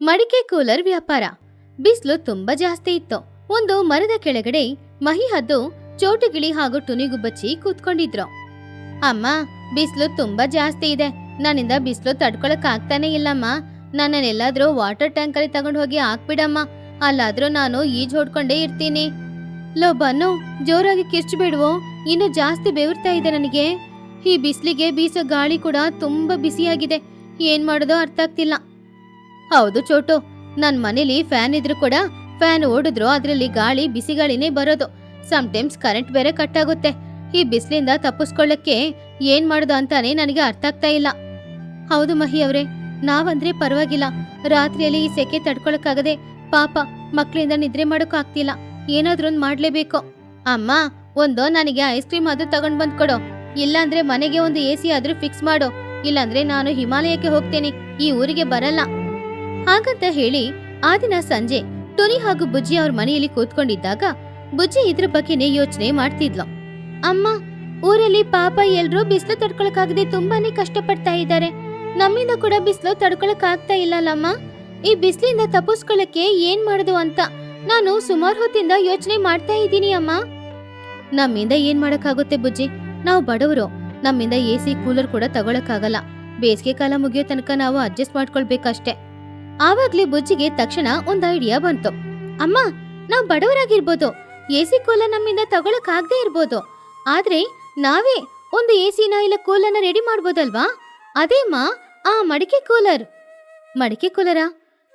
ಮಡಿಕೆ ಕೂಲರ್ ವ್ಯಾಪಾರ. ಬಿಸಿಲು ತುಂಬಾ ಜಾಸ್ತಿ ಇತ್ತು. ಒಂದು ಮರದ ಕೆಳಗಡೆ ಮಹಿ ಹದ್ದು, ಚೋಟುಗಿಳಿ ಹಾಗೂ ಟುನಿಗುಬ್ಬಚ್ಚಿ ಕೂತ್ಕೊಂಡಿದ್ರು. ಅಮ್ಮ, ಬಿಸಿಲು ತುಂಬಾ ಜಾಸ್ತಿ ಇದೆ. ನನ್ನಿಂದ ಬಿಸಿಲು ತಡ್ಕೊಳಕ್ ಆಗ್ತಾನೆ ಇಲ್ಲಮ್ಮ. ನನ್ನನ್ನೆಲ್ಲಾದ್ರೂ ವಾಟರ್ ಟ್ಯಾಂಕ್ ಅಲ್ಲಿ ತಗೊಂಡು ಹೋಗಿ ಹಾಕ್ಬಿಡಮ್ಮ. ಅಲ್ಲಾದ್ರೂ ನಾನು ಈಜ್ ಹೊಡ್ಕೊಂಡೇ ಇರ್ತೀನಿ. ಲೋ ಬನ್ನು, ಜೋರಾಗಿ ಕಿರ್ಚ್ಬೇಡ್ವೋ, ಇನ್ನು ಜಾಸ್ತಿ ಬೆವರ್ತಾ ಇದೆ ನನಗೆ. ಈ ಬಿಸಿಲಿಗೆ ಬೀಸೋ ಗಾಳಿ ಕೂಡ ತುಂಬಾ ಬಿಸಿಯಾಗಿದೆ. ಏನ್ ಮಾಡೋದೋ ಅರ್ಥ ಆಗ್ತಿಲ್ಲ. ಹೌದು ಚೋಟು, ನನ್ ಮನೇಲಿ ಫ್ಯಾನ್ ಇದ್ರು ಕೂಡ ಫ್ಯಾನ್ ಓಡಿದ್ರು ಅದ್ರಲ್ಲಿ ಗಾಳಿ ಬಿಸಿ ಗಾಳಿನೇ ಬರೋದು. ಸಮ್ಟೈಮ್ಸ್ ಕರೆಂಟ್ ಬೇರೆ ಕಟ್ ಆಗುತ್ತೆ. ಈ ಬಿಸಿಲಿಂದ ತಪ್ಪಿಸ್ಕೊಳ್ಳಕ್ಕೆ ಏನ್ ಮಾಡೋದು ಅಂತಾನೆ ನನಗೆ ಅರ್ಥ ಆಗ್ತಾ ಇಲ್ಲ. ಹೌದು ಮಹಿ ಅವ್ರೆ, ನಾವಂದ್ರೆ ಪರವಾಗಿಲ್ಲ. ರಾತ್ರಿಯಲ್ಲಿ ಈ ಸೆಕೆ ತಡ್ಕೊಳಕ್ಕಾಗದೆ ಪಾಪ ಮಕ್ಳಿಂದ ನಿದ್ರೆ ಮಾಡೋಕ್ ಆಗ್ತಿಲ್ಲ. ಏನಾದ್ರೂ ಒಂದ್ ಮಾಡ್ಲೇಬೇಕು. ಅಮ್ಮ, ಒಂದು ನನಗೆ ಐಸ್ ಕ್ರೀಮ್ ಆದ್ರೂ ತಗೊಂಡ್ ಬಂದ್ ಕೊಡು. ಇಲ್ಲಾಂದ್ರೆ ಮನೆಗೆ ಒಂದು AC ಆದ್ರೂ ಫಿಕ್ಸ್ ಮಾಡು. ಇಲ್ಲಾಂದ್ರೆ ನಾನು ಹಿಮಾಲಯಕ್ಕೆ ಹೋಗ್ತೇನೆ, ಈ ಊರಿಗೆ ಬರಲ್ಲ. ಹಾಗಂತ ಹೇಳಿ ಆ ದಿನ ಸಂಜೆ ಟುನಿ ಹಾಗೂ ಬುಜ್ಜಿ ಅವ್ರ ಮನೆಯಲ್ಲಿ ಕೂತ್ಕೊಂಡಿದ್ದಾಗ ಬುಜ್ಜಿ ಇದ್ರ ಬಗ್ಗೆನೇ ಯೋಚನೆ ಮಾಡ್ತಿದ್ಲು. ಅಮ್ಮ, ಊರಲ್ಲಿ ಪಾಪ ಎಲ್ರೂ ಬಿಸಿಲು ತಡ್ಕೊಳಕ್ಕಾಗದೆ ತುಂಬಾನೇ ಕಷ್ಟಪಡ್ತಾ ಇದ್ದಾರೆ. ನಮ್ಮಿಂದ ಕೂಡ ಬಿಸಿಲು ತಡ್ಕೊಳಕ್ ಆಗ್ತಾ ಇಲ್ಲಲ್ಲಮ್ಮ. ಈ ಬಿಸಿಲಿಂದ ತಪ್ಪಿಸ್ಕೊಳ್ಳಕ್ಕೆ ಏನ್ ಮಾಡುದು ಅಂತ ನಾನು ಸುಮಾರು ಹೊತ್ತಿಂದ ಯೋಚನೆ ಮಾಡ್ತಾ ಇದ್ದೀನಿ ಅಮ್ಮ. ನಮ್ಮಿಂದ ಏನ್ ಮಾಡಕ್ಕಾಗುತ್ತೆ ಬುಜ್ಜಿ, ನಾವು ಬಡವರು. ನಮ್ಮಿಂದ AC ಕೂಲರ್ ಕೂಡ ತಗೊಳಕ್ಕಾಗಲ್ಲ. ಬೇಸಿಗೆ ಕಾಲ ಮುಗಿಯೋ ತನಕ ನಾವು ಅಡ್ಜಸ್ಟ್ ಮಾಡ್ಕೊಳ್ಬೇಕಷ್ಟೇ. ಆವಾಗ್ಲೇ ಬುಜ್ಜಿಗೆ ತಕ್ಷಣ ಒಂದ್ ಐಡಿಯಾ ಬಂತು. ಅಮ್ಮ, ನಾವ್ ಬಡವರಾಗಿರ್ಬೋದು, AC ಕೂಲರ್ ನಮ್ಮಿಂದ ತಗೊಳಕ್ ಆಗದೆ ಇರ್ಬೋದು. ಆದ್ರೆ ನಾವೇ ಒಂದು AC ಇಲ್ಲ ಕೂಲರ್ನ ರೆಡಿ ಮಾಡ್ಬೋದಲ್ವಾ? ಅದೇಮ್ಮ ಆ ಮಡಿಕೆ ಕೂಲರ್. ಮಡಿಕೆ ಕೂಲರಾ?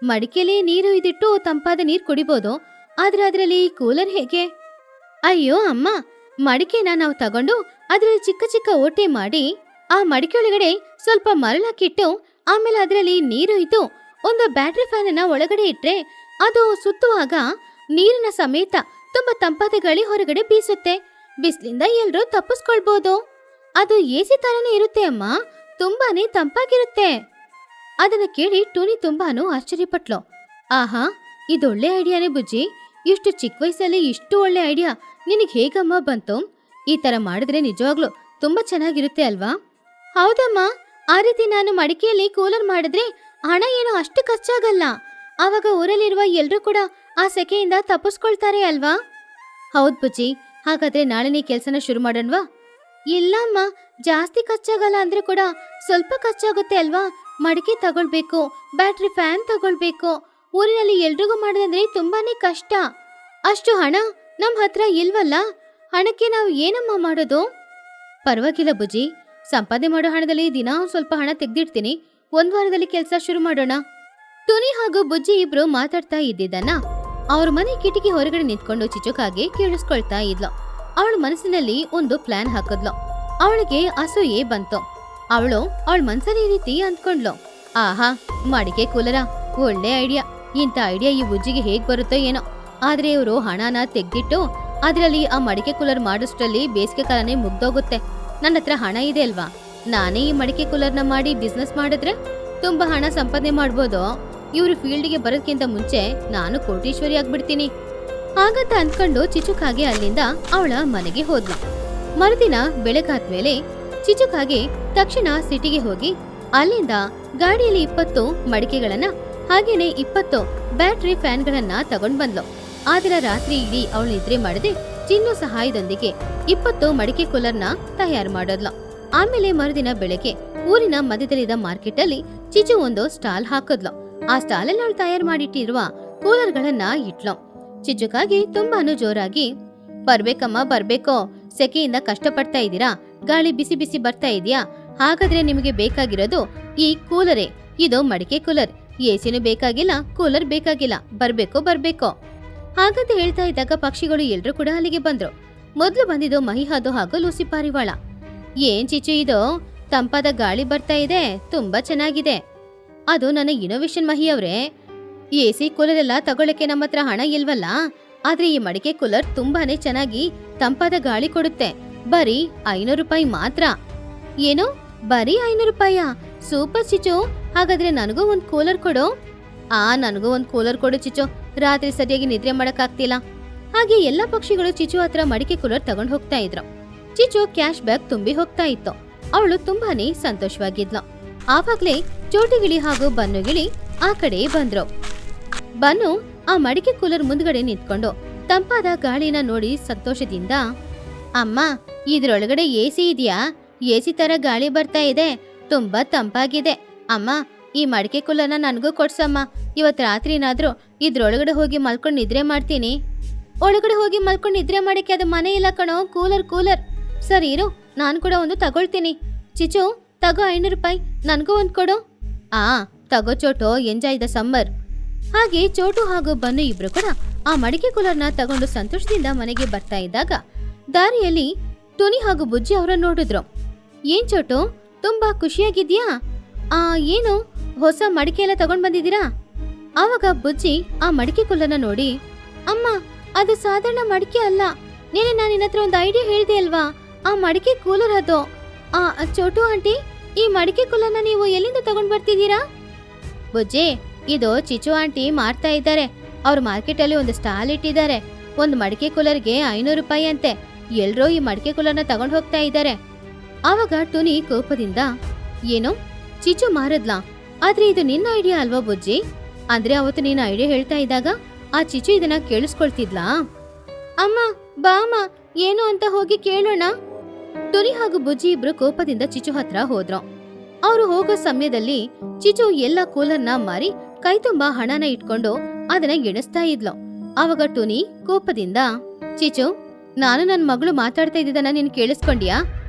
ಮಡಿಕೆಲಿ ನೀರು ಇದಿಟ್ಟು ತಂಪಾದ ನೀರ್ ಕುಡಿಬೋದು. ಆದ್ರೆ ಅದ್ರಲ್ಲಿ ಕೂಲರ್ ಹೇಗೆ? ಅಯ್ಯೋ ಅಮ್ಮ, ಮಡಿಕೆನ ನಾವು ತಗೊಂಡು ಅದ್ರಲ್ಲಿ ಚಿಕ್ಕ ಚಿಕ್ಕ ಓಟೆ ಮಾಡಿ ಆ ಮಡಿಕೆ ಒಳಗಡೆ ಸ್ವಲ್ಪ ಮರಳಾಕಿಟ್ಟು ಆಮೇಲೆ ಅದ್ರಲ್ಲಿ ನೀರು ಇದ್ದು ಒಂದು ಬ್ಯಾಟ್ರಿ ಫ್ಯಾನ್ ಅನ್ನ ಒಳಗಡೆ ಇಟ್ರೆ ಅದು ಸುತ್ತುವಾಗ ನೀರಿನ ಸಮೇತ ತುಂಬಾ ತಂಪಾದ ಗಾಳಿ ಹೊರಗಡೆ ಬೀಸುತ್ತೆ. ಬಿಸಿಲಿಂದ ಎಲ್ರೂ ತಪ್ಪಿಸ್ಕೊಳ್ಬಹುದು. ಅದು AC ತರನೇ ಇರುತ್ತೆ ಅಮ್ಮ, ತುಂಬಾನೇ ತಂಪಾಗಿರುತ್ತೆ. ಅದನ್ನ ಕೇಳಿ ಟೂನಿ ತುಂಬಾನು ಆಶ್ಚರ್ಯಪಟ್ಲು. ಆಹಾ, ಇದೊಳ್ಳೆ ಐಡಿಯಾನೇ ಬುಜ್ಜಿ. ಇಷ್ಟು ಚಿಕ್ಕ ವಯಸ್ಸಲ್ಲಿ ಇಷ್ಟು ಒಳ್ಳೆ ಐಡಿಯಾ ನಿನಗೆ ಹೇಗಮ್ಮ ಬಂತು? ಈ ತರ ಮಾಡಿದ್ರೆ ನಿಜವಾಗ್ಲು ತುಂಬಾ ಚೆನ್ನಾಗಿರುತ್ತೆ ಅಲ್ವಾ? ಹೌದಮ್ಮ, ಆ ರೀತಿ ನಾನು ಮಡಿಕೆಯಲ್ಲಿ ಕೂಲರ್ ಮಾಡಿದ್ರೆ ಹಣ ಏನು ಅಷ್ಟು ಖರ್ಚಾಗಲ್ಲ. ಆವಾಗ ಊರಲ್ಲಿರುವ ಎಲ್ರೂ ಕೂಡ ಆ ಸೆಕೆಯಿಂದ ತಪ್ಪಿಸ್ಕೊಳ್ತಾರೆ ಅಲ್ವಾ? ಹೌದ್ ಬುಜ್ಜಿ, ಹಾಗಾದ್ರೆ ನಾಳೆ ನೀ ಕೆಲ್ಸನ ಶುರು ಮಾಡೋಣವಾ? ಇಲ್ಲಮ್ಮ, ಜಾಸ್ತಿ ಖರ್ಚಾಗಲ್ಲ ಅಂದ್ರೆ ಕೂಡ ಸ್ವಲ್ಪ ಖರ್ಚಾಗುತ್ತೆ ಅಲ್ವಾ? ಮಡಿಕೆ ತಗೊಳ್ಬೇಕು, ಬ್ಯಾಟ್ರಿ ಫ್ಯಾನ್ ತಗೊಳ್ಬೇಕು. ಊರಿನಲ್ಲಿ ಎಲ್ರಿಗೂ ಮಾಡೋದಂದ್ರೆ ತುಂಬಾನೇ ಕಷ್ಟ. ಅಷ್ಟು ಹಣ ನಮ್ ಹತ್ರ ಇಲ್ವಲ್ಲ. ಹಣಕ್ಕೆ ನಾವು ಏನಮ್ಮ ಮಾಡೋದು? ಪರವಾಗಿಲ್ಲ ಬುಜ್ಜಿ, ಸಂಪಾದನೆ ಮಾಡೋ ಹಣದಲ್ಲಿ ದಿನ ಸ್ವಲ್ಪ ಹಣ ತೆಗ್ದಿಡ್ತೀನಿ. ಒಂದ್ ವಾರದಲ್ಲಿ ಕೆಲಸ ಶುರು ಮಾಡೋಣ. ಟುನಿ ಹಾಗೂ ಬುಜ್ಜಿ ಇಬ್ರು ಮಾತಾಡ್ತಾ ಇದ್ದಿದ್ದನ್ನ ಅವ್ರ ಮನೆ ಕಿಟಕಿ ಹೊರಗಡೆ ನಿಂತ್ಕೊಂಡು ಚಿಚುಕಾಗೆ ಕೇಳಿಸ್ಕೊಳ್ತಾ ಇದ್ಲು. ಅವಳ ಮನಸ್ಸಿನಲ್ಲಿ ಒಂದು ಪ್ಲಾನ್ ಹಾಕಿದ್ಲು. ಅವಳಿಗೆ ಅಸೂಯೆ ಬಂತು. ಅವಳ ಮನ್ಸಲ್ಲಿ ಈ ರೀತಿ ಅಂದ್ಕೊಂಡ್ಲು. ಆಹಾ, ಮಡಿಕೆ ಕೂಲರ ಒಳ್ಳೆ ಐಡಿಯಾ. ಇಂಥ ಐಡಿಯಾ ಈ ಬುಜ್ಜಿಗೆ ಹೇಗ್ ಬರುತ್ತೋ ಏನೋ. ಆದ್ರೆ ಇವರು ಹಣನ ತೆಗ್ದಿಟ್ಟು ಅದ್ರಲ್ಲಿ ಆ ಮಡಿಕೆ ಕೂಲರ್ ಮಾಡೋಷ್ಟ್ರಲ್ಲಿ ಬೇಸಿಗೆ ಕಾಲನೇ ಮುಗ್ದೋಗುತ್ತೆ. ನನ್ನ ಹತ್ರ ಹಣ ಇದೆ ಅಲ್ವಾ? ನಾನೇ ಈ ಮಡಿಕೆ ಕೂಲರ್ನ ಮಾಡಿ ಬಿಸ್ನೆಸ್ ಮಾಡಿದ್ರೆ ತುಂಬಾ ಹಣ ಸಂಪಾದನೆ ಮಾಡ್ಬೋದು. ಇವ್ರು ಫೀಲ್ಡ್ಗೆ ಬರೋದ್ಕಿಂತ ಮುಂಚೆ ನಾನು ಕೋಟೀಶ್ವರಿ ಆಗ್ಬಿಡ್ತೀನಿ. ಹಾಗಂತ ಅಂದ್ಕೊಂಡು ಚಿಚುಕಾಗೆ ಅಲ್ಲಿಂದ ಅವಳ ಮನೆಗೆ ಹೋದ್ಲು. ಮರುದಿನ ಬೆಳಗಾದ್ಮೇಲೆ ಚಿಚುಕಾಗೆ ತಕ್ಷಣ ಸಿಟಿಗೆ ಹೋಗಿ ಅಲ್ಲಿಂದ ಗಾಡಿಯಲ್ಲಿ 20 ಮಡಿಕೆಗಳನ್ನ ಹಾಗೇನೆ 20 ಬ್ಯಾಟ್ರಿ ಫ್ಯಾನ್ಗಳನ್ನ ತಗೊಂಡ್ ಬಂದ್ಲು. ಆದ್ರೆ ರಾತ್ರಿ ಇಡೀ ಅವಳು ನಿದ್ರೆ ಮಾಡದೆ ಚಿನ್ನು ಸಹಾಯದೊಂದಿಗೆ 20 ಮಡಿಕೆ ಕೂಲರ್ನ ತಯಾರು ಮಾಡೋದ್ಲು. ಆಮೇಲೆ ಮರುದಿನ ಬೆಳಗ್ಗೆ ಊರಿನ ಮಧ್ಯದಲ್ಲಿದ್ದ ಮಾರ್ಕೆಟ್ ಅಲ್ಲಿ ಚಿಚು ಒಂದು ಸ್ಟಾಲ್ ಹಾಕಿದ್ಲು. ಆ ಸ್ಟಾಲ್ ಅಲ್ಲಿ ಅವಳು ತಯಾರು ಮಾಡಿಟ್ಟಿರುವ ಕೂಲರ್ಗಳನ್ನ ಇಟ್ಲು. ಚಿಚುಕಾಗಿ ತುಂಬಾನು ಜೋರಾಗಿ, ಬರ್ಬೇಕಮ್ಮ ಬರ್ಬೇಕೋ, ಸೆಕೆಯಿಂದ ಕಷ್ಟಪಡ್ತಾ ಇದ್ದೀರಾ, ಗಾಳಿ ಬಿಸಿ ಬಿಸಿ ಬರ್ತಾ ಇದೆಯಾ? ಹಾಗಾದ್ರೆ ನಿಮಗೆ ಬೇಕಾಗಿರೋದು ಈ ಕೂಲರೇ. ಇದು ಮಡಿಕೆ ಕೂಲರ್. ACನೂ ಬೇಕಾಗಿಲ್ಲ, ಕೂಲರ್ ಬೇಕಾಗಿಲ್ಲ. ಬರ್ಬೇಕೋ. ಹಾಗಂತ ಹೇಳ್ತಾ ಇದ್ದಾಗ ಪಕ್ಷಿಗಳು ಎಲ್ರೂ ಕೂಡ ಅಲ್ಲಿಗೆ ಬಂದ್ರು. ಮೊದ್ಲು ಬಂದಿದ್ದು ಮಹಿಹಾದು ಹಾಗೂ ಲೂಸಿ ಪಾರಿವಾಳ. ಏನ್ ಚಿಚು ಇದು, ತಂಪಾದ ಗಾಳಿ ಬರ್ತಾ ಇದೆ, ತುಂಬಾ ಚೆನ್ನಾಗಿದೆ. ಅದು ನನ್ನ ಇನೋವೇಷನ್ ಮಹಿ ಅವ್ರೆ. AC ಕೂಲರ್ ಎಲ್ಲ ತಗೊಳಕ್ಕೆ ನಮ್ಮ ಹತ್ರ ಹಣ ಇಲ್ವಲ್ಲ. ಆದ್ರೆ ಈ ಮಡಿಕೆ ಕೂಲರ್ ತುಂಬಾನೇ ಚೆನ್ನಾಗಿ ತಂಪಾದ ಗಾಳಿ ಕೊಡುತ್ತೆ. ಬರೀ 500 ರೂಪಾಯಿ ಮಾತ್ರ. ಏನು, ಬರೀ 500 ರೂಪಾಯಾ? ಸೂಪರ್ ಚಿಚು. ಹಾಗಾದ್ರೆ ನನಗೂ ಒಂದ್ ಕೂಲರ್ ಕೊಡು. ನನಗೂ ಒಂದ್ ಕೂಲರ್ ಕೊಡು ಚಿಚು, ರಾತ್ರಿ ಸರಿಯಾಗಿ ನಿದ್ರೆ ಮಾಡಕ್ಕಾಗ್ತಿಲ್ಲ. ಹಾಗೆ ಎಲ್ಲಾ ಪಕ್ಷಿಗಳು ಚಿಚು ಹತ್ರ ಮಡಿಕೆ ಕೂಲರ್ ತಗೊಂಡ್ ಹೋಗ್ತಾ ಇದ್ರು. ಚಿಚು ಕ್ಯಾಶ್ ಬ್ಯಾಗ್ ತುಂಬಿ ಹೋಗ್ತಾ ಇತ್ತು. ಅವಳು ತುಂಬಾನೇ ಸಂತೋಷವಾಗಿದ್ಲು. ಆವಾಗ್ಲೇ ಚೋಟಿಗಿಳಿ ಹಾಗೂ ಬನ್ನುಗಿಳಿ ಆ ಕಡೆ ಬಂದ್ರು. ಬನ್ನು ಆ ಮಡಿಕೆ ಕೂಲರ್ ಮುಂದ್ಗಡೆ ನಿಂತ್ಕೊಂಡು ತಂಪಾದ ಗಾಳಿನ ನೋಡಿ ಸಂತೋಷದಿಂದ, ಅಮ್ಮ ಇದ್ರೊಳಗಡೆ ಎಸಿ ಇದೆಯಾ? ಎಸಿ ತರ ಗಾಳಿ ಬರ್ತಾ ಇದೆ, ತುಂಬಾ ತಂಪಾಗಿದೆ. ಅಮ್ಮ ಈ ಮಡಿಕೆ ಕೂಲರ್ನ ನನಗೂ ಕೊಡ್ಸಮ್ಮ. ಇವತ್ ರಾತ್ರಿನಾದ್ರೂ ಇದ್ರೊಳಗಡೆ ಹೋಗಿ ಮಲ್ಕೊಂಡು ನಿದ್ರೆ ಮಾಡ್ತೀನಿ. ಒಳಗಡೆ ಹೋಗಿ ಮಲ್ಕೊಂಡು ನಿದ್ರೆ ಮಾಡಕ್ಕೆ ಅದು ಮನೆ ಇಲ್ಲ ಕಣೋ, ಕೂಲರ್. ಸರಿ ಇರು, ನಾನು ಕೂಡ ಒಂದು ತಗೊಳ್ತೀನಿ. ಚಿಚು ತಗೋ 500 ರೂಪಾಯಿ, ನನಗೂ ಒಂದು ಕೊಡು. ತಗೋ ಚೋಟು, ಎಂಜಾಯ್ ದ ಸಮ್ಮರ್. ಹಾಗೆ ಚೋಟು ಹಾಗೂ ಬನ್ನು ಇಬ್ರು ಕೂಡ ಆ ಮಡಿಕೆ ಕೂಲರ್ನ ತಗೊಂಡು ಸಂತೋಷದಿಂದ ಮನೆಗೆ ಬರ್ತಾ ಇದ್ದಾಗ ದಾರಿಯಲ್ಲಿ ಟುನಿ ಹಾಗೂ ಬುಜ್ಜಿ ಅವರನ್ನು ನೋಡಿದ್ರು. ಏನ್ ಚೋಟು, ತುಂಬಾ ಖುಷಿಯಾಗಿದ್ಯಾ? ಏನು ಹೊಸ ಮಡಿಕೆ ಎಲ್ಲ ತಗೊಂಡ್ ಬಂದಿದ್ದೀರಾ? ಆವಾಗ ಬುಜ್ಜಿ ಆ ಮಡಿಕೆ ಕೂಲರ್ನ ನೋಡಿ, ಅಮ್ಮ ಅದು ಸಾಧಾರಣ ಮಡಿಕೆ ಅಲ್ಲ, ನೀನೆ ನಾನು ನಿನ್ನ ಹತ್ರ ಒಂದು ಐಡಿಯಾ ಹೇಳ್ದೆ ಅಲ್ವಾ, ಆ ಮಡಿಕೆ ಕೂಲರ್ ಅದು. ಚೋಟು ಆಂಟಿ, ಈ ಮಡಿಕೆ ಕೂಲರ್ನ ನೀವು ಎಲ್ಲಿಂದ ತಗೊಂಡ್ ಬರ್ತಿದ್ದೀರಾ? ಬುಜ್ಜಿ, ಇದು ಚಿಚು ಆಂಟಿ ಮಾರ್ತಾ ಇದ್ದಾರೆ. ಅವ್ರ ಮಾರ್ಕೆಟಲ್ಲಿ ಒಂದು ಸ್ಟಾಲ್ ಇಟ್ಟಿದ್ದಾರೆ. ಒಂದು ಮಡಿಕೆ ಕೂಲರ್ಗೆ 500 ರೂಪಾಯಿ ಅಂತೆ. ಎಲ್ರೂ ಈ ಮಡಿಕೆ ಕೂಲರ್ನ ತಗೊಂಡು ಹೋಗ್ತಾ ಇದ್ದಾರೆ. ಆವಾಗ ಟುನಿ ಕೋಪದಿಂದ, ಏನು ಚಿಚು ಮಾರದ್ಲಾ? ಆದ್ರೆ ಇದು ನಿನ್ನ ಐಡಿಯಾ ಅಲ್ವಾ ಬುಜ್ಜಿ? ಅಂದ್ರೆ ಅವತ್ತು ನೀನು ಐಡಿಯಾ ಹೇಳ್ತಾ ಇದ್ದಾಗ ಆ ಚಿಚು ಇದನ್ನ ಕೇಳಿಸ್ಕೊಳ್ತಿದ್ಲಾ? ಅಮ್ಮ ಬಾಮ ಏನು ಅಂತ ಹೋಗಿ ಕೇಳೋಣ. ಟುನಿ ಹಾಗೂ ಬುಜ್ಜಿ ಇಬ್ರು ಕೋಪದಿಂದ ಚಿಚು ಹತ್ರ ಹೋದ್ರು. ಅವರು ಹೋಗೋ ಸಮಯದಲ್ಲಿ ಚಿಚು ಎಲ್ಲ ಕೂಲರ್ನ ಮಾರಿ ಕೈ ತುಂಬಾ ಹಣನ ಇಟ್ಕೊಂಡು ಅದನ್ನ ಎಣಿಸ್ತಾ ಇದ್ಲು. ಆವಾಗ ಟುನಿ ಕೋಪದಿಂದ, ಚಿಚು, ನಾನು ನನ್ನ ಮಗಳು ಮಾತಾಡ್ತಾ ಇದ್ದದನ್ನ ನೀನು ಕೇಳಿಸ್ಕೊಂಡ್ಯಾ?